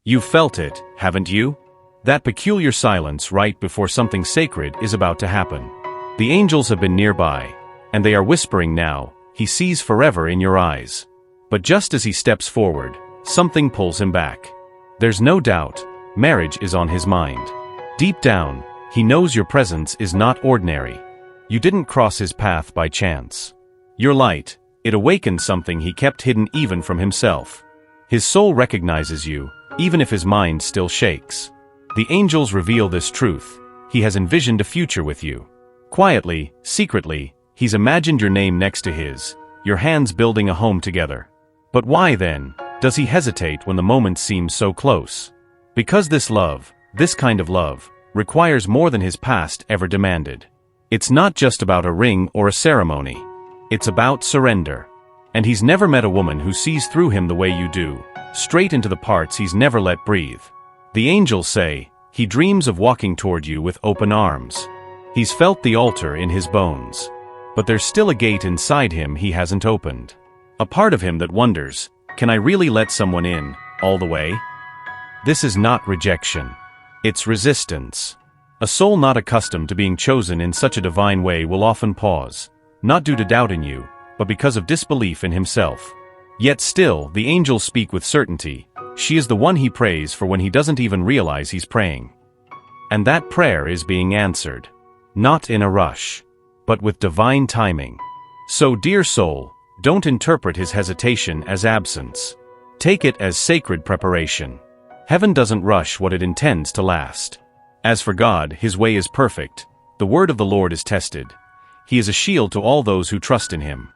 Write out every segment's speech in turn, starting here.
You've felt it, haven't you? That peculiar silence right before something sacred is about to happen. The angels have been nearby, and they are whispering now, "He sees forever in your eyes." But just as he steps forward, something pulls him back. There's no doubt, marriage is on his mind. Deep down, he knows your presence is not ordinary. You didn't cross his path by chance. Your light, it awakened something he kept hidden even from himself. His soul recognizes you, even if his mind still shakes. The angels reveal this truth. He has envisioned a future with you. Quietly, secretly, he's imagined your name next to his, your hands building a home together. But why then, does he hesitate when the moment seems so close? Because this love, this kind of love, requires more than his past ever demanded. It's not just about a ring or a ceremony. It's about surrender. And he's never met a woman who sees through him the way you do, straight into the parts he's never let breathe. The angels say, he dreams of walking toward you with open arms. He's felt the altar in his bones. But there's still a gate inside him he hasn't opened. A part of him that wonders, can I really let someone in, all the way? This is not rejection. It's resistance. A soul not accustomed to being chosen in such a divine way will often pause, not due to doubt in you, but because of disbelief in himself. Yet still, the angels speak with certainty. She is the one he prays for when he doesn't even realize he's praying. And that prayer is being answered. Not in a rush, but with divine timing. So, dear soul, don't interpret his hesitation as absence. Take it as sacred preparation. Heaven doesn't rush what it intends to last. As for God, his way is perfect. The word of the Lord is tested. He is a shield to all those who trust in him.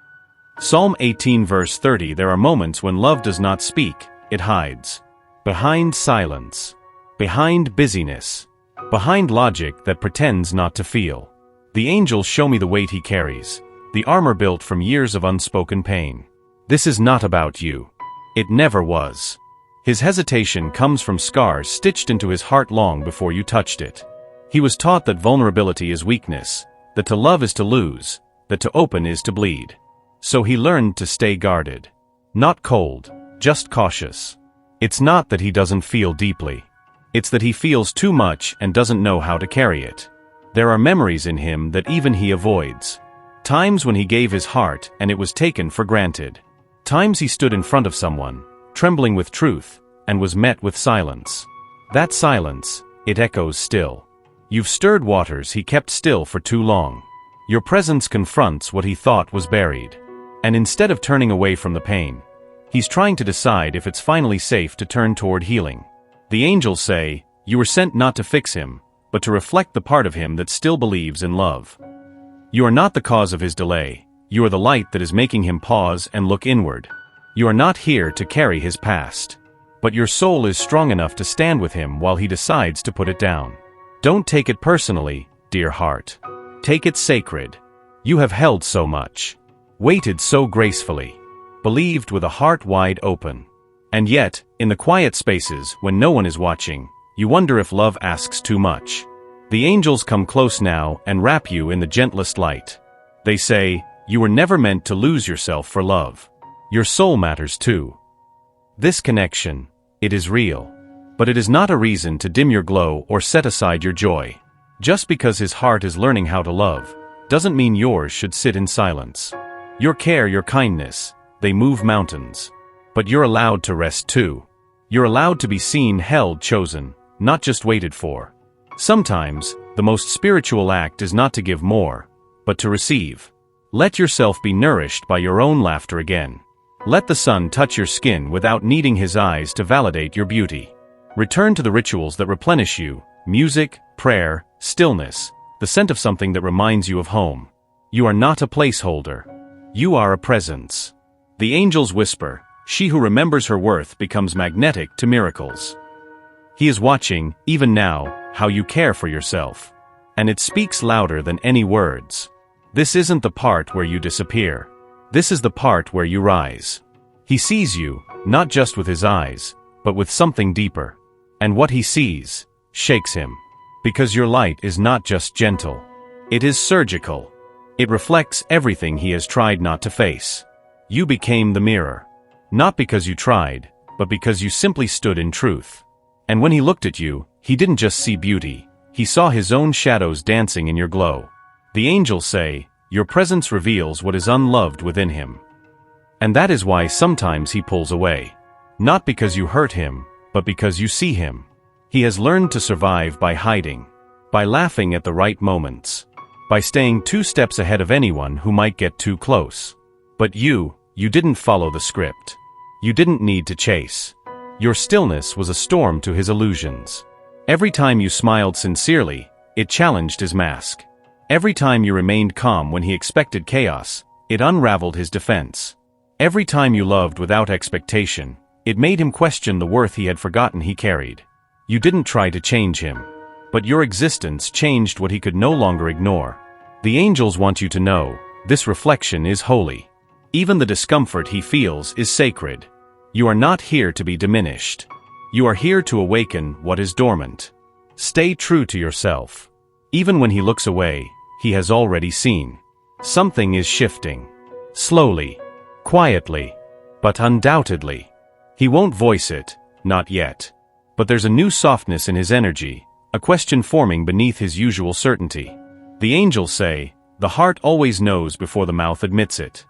Psalm 18 verse 30. There are moments when love does not speak, it hides. Behind silence. Behind busyness. Behind logic that pretends not to feel. The angels show me the weight he carries, the armor built from years of unspoken pain. This is not about you. It never was. His hesitation comes from scars stitched into his heart long before you touched it. He was taught that vulnerability is weakness, that to love is to lose, that to open is to bleed. So he learned to stay guarded. Not cold, just cautious. It's not that he doesn't feel deeply. It's that he feels too much and doesn't know how to carry it. There are memories in him that even he avoids. Times when he gave his heart and it was taken for granted. Times he stood in front of someone, trembling with truth, and was met with silence. That silence, it echoes still. You've stirred waters he kept still for too long. Your presence confronts what he thought was buried. And instead of turning away from the pain, he's trying to decide if it's finally safe to turn toward healing. The angels say, you were sent not to fix him, but to reflect the part of him that still believes in love. You are not the cause of his delay. You are the light that is making him pause and look inward. You are not here to carry his past. But your soul is strong enough to stand with him while he decides to put it down. Don't take it personally, dear heart. Take it sacred. You have held so much. Waited so gracefully. Believed with a heart wide open. And yet, in the quiet spaces when no one is watching, you wonder if love asks too much. The angels come close now and wrap you in the gentlest light. They say, you were never meant to lose yourself for love. Your soul matters too. This connection, it is real. But it is not a reason to dim your glow or set aside your joy. Just because his heart is learning how to love, doesn't mean yours should sit in silence. Your care, your kindness, they move mountains. But you're allowed to rest too. You're allowed to be seen, held, chosen, not just waited for. Sometimes, the most spiritual act is not to give more, but to receive. Let yourself be nourished by your own laughter again. Let the sun touch your skin without needing his eyes to validate your beauty. Return to the rituals that replenish you, music, prayer, stillness, the scent of something that reminds you of home. You are not a placeholder. You are a presence. The angels whisper, she who remembers her worth becomes magnetic to miracles. He is watching, even now, how you care for yourself. And it speaks louder than any words. This isn't the part where you disappear. This is the part where you rise. He sees you, not just with his eyes, but with something deeper. And what he sees shakes him. Because your light is not just gentle. It is surgical. It reflects everything he has tried not to face. You became the mirror. Not because you tried, but because you simply stood in truth. And when he looked at you, he didn't just see beauty, he saw his own shadows dancing in your glow. The angels say, your presence reveals what is unloved within him. And that is why sometimes he pulls away. Not because you hurt him, but because you see him. He has learned to survive by hiding, by laughing at the right moments, by staying 2 steps ahead of anyone who might get too close. But you didn't follow the script. You didn't need to chase. Your stillness was a storm to his illusions. Every time you smiled sincerely, it challenged his mask. Every time you remained calm when he expected chaos, it unraveled his defense. Every time you loved without expectation, it made him question the worth he had forgotten he carried. You didn't try to change him, but your existence changed what he could no longer ignore. The angels want you to know, this reflection is holy. Even the discomfort he feels is sacred. You are not here to be diminished. You are here to awaken what is dormant. Stay true to yourself. Even when he looks away, he has already seen. Something is shifting. Slowly, quietly, but undoubtedly. He won't voice it, not yet. But there's a new softness in his energy, a question forming beneath his usual certainty. The angels say, the heart always knows before the mouth admits it.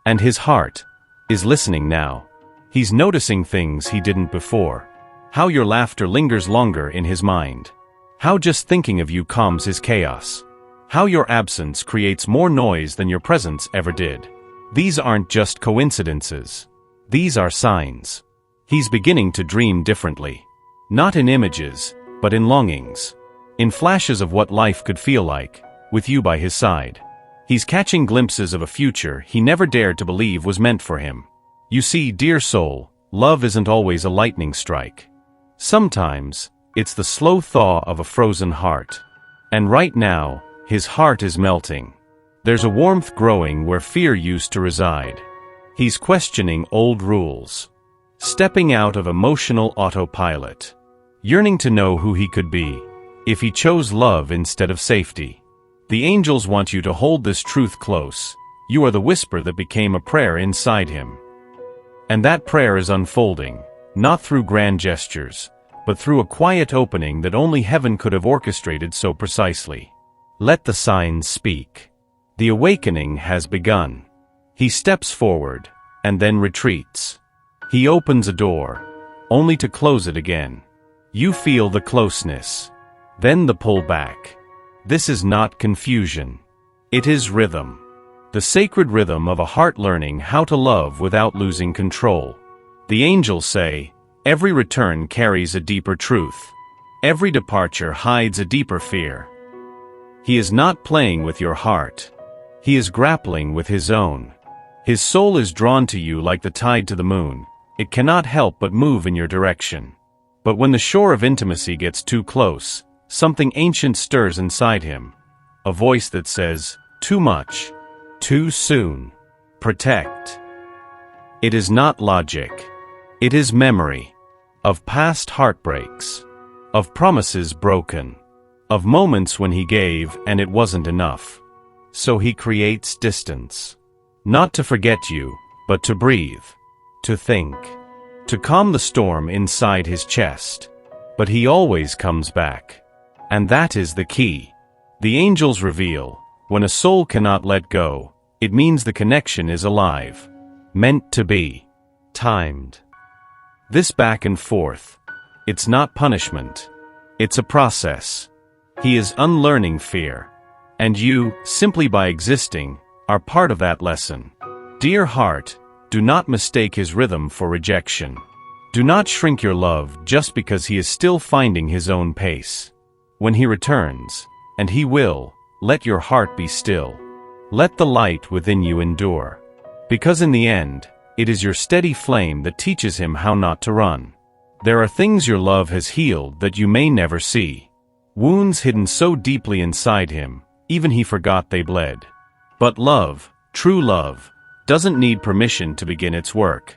And his heart is listening now. He's noticing things he didn't before. How your laughter lingers longer in his mind. How just thinking of you calms his chaos. How your absence creates more noise than your presence ever did. These aren't just coincidences. These are signs. He's beginning to dream differently. Not in images, but in longings. In flashes of what life could feel like, with you by his side. He's catching glimpses of a future he never dared to believe was meant for him. You see, dear soul, love isn't always a lightning strike. Sometimes, it's the slow thaw of a frozen heart. And right now, his heart is melting. There's a warmth growing where fear used to reside. He's questioning old rules. Stepping out of emotional autopilot. Yearning to know who he could be, if he chose love instead of safety. The angels want you to hold this truth close. You are the whisper that became a prayer inside him. And that prayer is unfolding, not through grand gestures, but through a quiet opening that only heaven could have orchestrated so precisely. Let the signs speak. The awakening has begun. He steps forward, and then retreats. He opens a door, only to close it again. You feel the closeness, then the pull back. This is not confusion. It is rhythm. The sacred rhythm of a heart learning how to love without losing control. The angels say, every return carries a deeper truth. Every departure hides a deeper fear. He is not playing with your heart. He is grappling with his own. His soul is drawn to you like the tide to the moon. It cannot help but move in your direction. But when the shore of intimacy gets too close, something ancient stirs inside him. A voice that says, too much. Too soon. Protect. It is not logic. It is memory. Of past heartbreaks. Of promises broken. Of moments when he gave and it wasn't enough. So he creates distance. Not to forget you, but to breathe. To think. To calm the storm inside his chest. But he always comes back. And that is the key. The angels reveal, when a soul cannot let go, it means the connection is alive. Meant to be. Timed. This back and forth. It's not punishment. It's a process. He is unlearning fear. And you, simply by existing, are part of that lesson. Dear heart, do not mistake his rhythm for rejection. Do not shrink your love just because he is still finding his own pace. When he returns, and he will, let your heart be still. Let the light within you endure. Because in the end, it is your steady flame that teaches him how not to run. There are things your love has healed that you may never see. Wounds hidden so deeply inside him, even he forgot they bled. But love, true love, doesn't need permission to begin its work.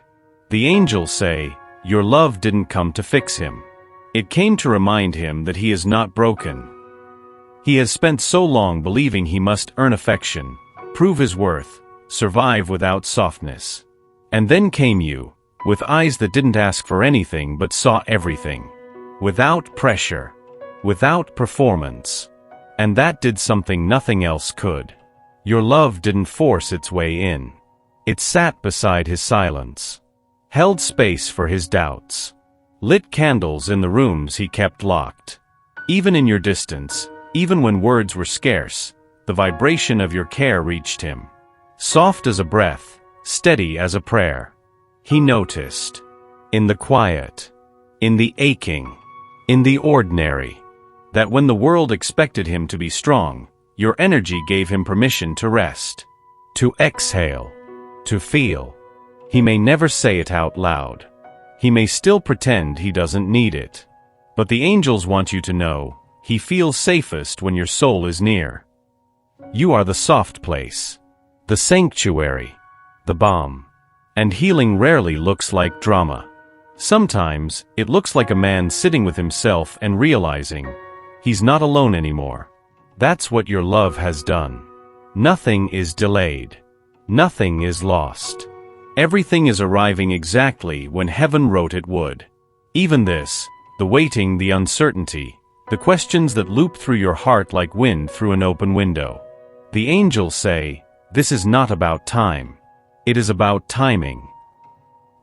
The angels say, your love didn't come to fix him. It came to remind him that he is not broken. He has spent so long believing he must earn affection, prove his worth, survive without softness. And then came you, with eyes that didn't ask for anything but saw everything. without pressure, without performance. And that did something nothing else could. Your love didn't force its way in. It sat beside his silence, held space for his doubts, lit candles in the rooms he kept locked. Even in your distance, even when words were scarce, the vibration of your care reached him. Soft as a breath, steady as a prayer. He noticed. In the quiet, in the aching, in the ordinary, that when the world expected him to be strong, your energy gave him permission to rest, to exhale, to feel. He may never say it out loud. He may still pretend he doesn't need it. But the angels want you to know, he feels safest when your soul is near. You are the soft place, the sanctuary, the balm. And healing rarely looks like drama. Sometimes, it looks like a man sitting with himself and realizing, he's not alone anymore. That's what your love has done. Nothing is delayed. Nothing is lost. Everything is arriving exactly when heaven wrote it would. Even this, the waiting, the uncertainty, the questions that loop through your heart like wind through an open window. The angels say, this is not about time. It is about timing.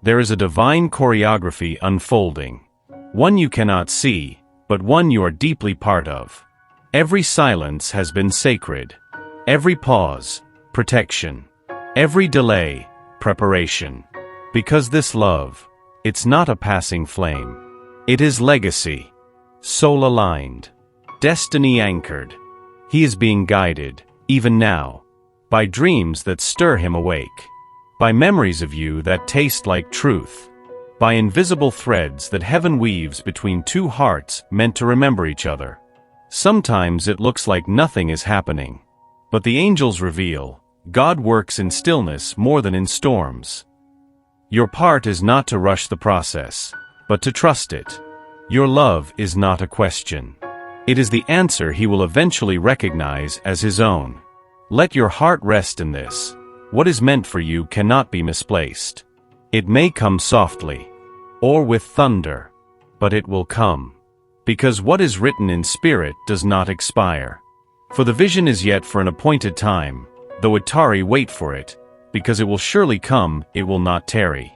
There is a divine choreography unfolding. One you cannot see, but one you are deeply part of. Every silence has been sacred. Every pause, protection. Every delay, preparation. Because this love, it's not a passing flame. It is legacy. Soul aligned. Destiny anchored. He is being guided, even now, by dreams that stir him awake. By memories of you that taste like truth. By invisible threads that heaven weaves between two hearts meant to remember each other. Sometimes it looks like nothing is happening. But the angels reveal, God works in stillness more than in storms. Your part is not to rush the process, but to trust it. Your love is not a question. It is the answer he will eventually recognize as his own. Let your heart rest in this. What is meant for you cannot be misplaced. It may come softly, or with thunder, but it will come. Because what is written in spirit does not expire. For the vision is yet for an appointed time, though it tarry, wait for it, because it will surely come, it will not tarry.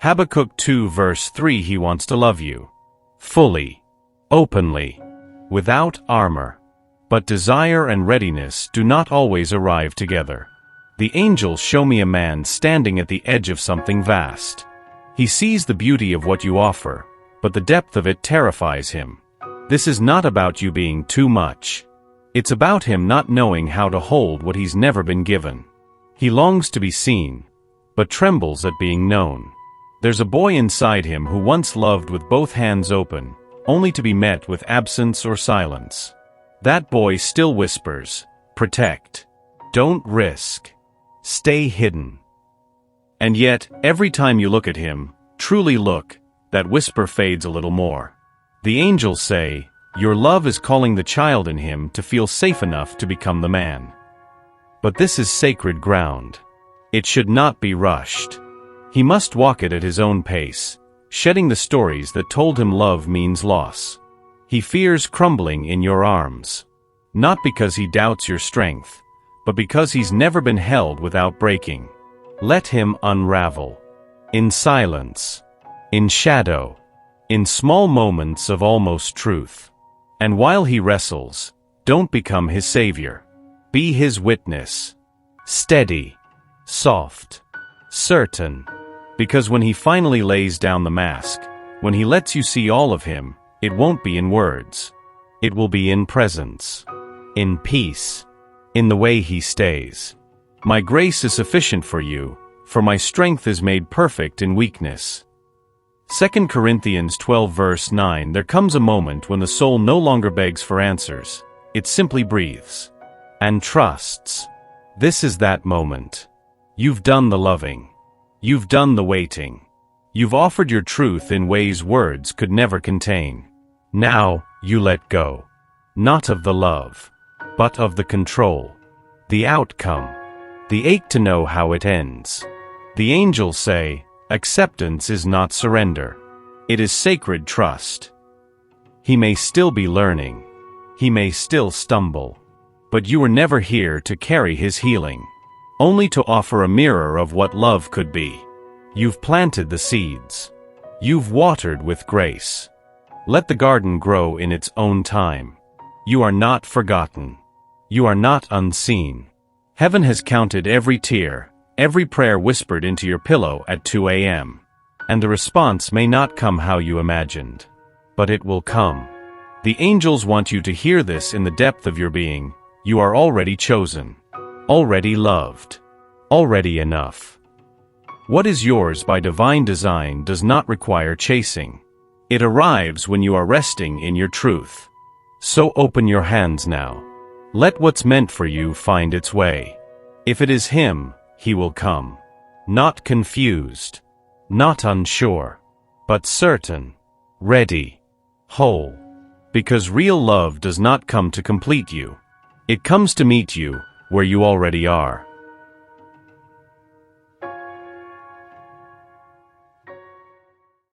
Habakkuk 2 verse 3. He wants to love you. Fully. Openly. Without armor. But desire and readiness do not always arrive together. The angels show me a man standing at the edge of something vast. He sees the beauty of what you offer, but the depth of it terrifies him. This is not about you being too much. It's about him not knowing how to hold what he's never been given. He longs to be seen, but trembles at being known. There's a boy inside him who once loved with both hands open, only to be met with absence or silence. That boy still whispers, protect. Don't risk. Stay hidden. And yet, every time you look at him, truly look, that whisper fades a little more. The angels say, your love is calling the child in him to feel safe enough to become the man. But this is sacred ground. It should not be rushed. He must walk it at his own pace, shedding the stories that told him love means loss. He fears crumbling in your arms. Not because he doubts your strength, but because he's never been held without breaking. Let him unravel. In silence. In shadow. In small moments of almost truth. And while he wrestles, don't become his savior. Be his witness. Steady. Soft. Certain. Because when he finally lays down the mask, when he lets you see all of him, it won't be in words. It will be in presence. In peace. In the way he stays. My grace is sufficient for you, for my strength is made perfect in weakness. 2 Corinthians 12 verse 9. There comes a moment when the soul no longer begs for answers. It simply breathes. And trusts. This is that moment. You've done the loving. You've done the waiting. You've offered your truth in ways words could never contain. Now, you let go. Not of the love, but of the control. The outcome. The ache to know how it ends. The angels say, acceptance is not surrender. It is sacred trust. He may still be learning. He may still stumble. But you were never here to carry his healing. Only to offer a mirror of what love could be. You've planted the seeds. You've watered with grace. Let the garden grow in its own time. You are not forgotten. You are not unseen. Heaven has counted every tear, every prayer whispered into your pillow at 2 a.m. And the response may not come how you imagined. But it will come. The angels want you to hear this in the depth of your being. You are already chosen. Already loved. Already enough. What is yours by divine design does not require chasing. It arrives when you are resting in your truth. So open your hands now. Let what's meant for you find its way. If it is him, he will come. Not confused. Not unsure. But certain. Ready. Whole. Because real love does not come to complete you. It comes to meet you where you already are.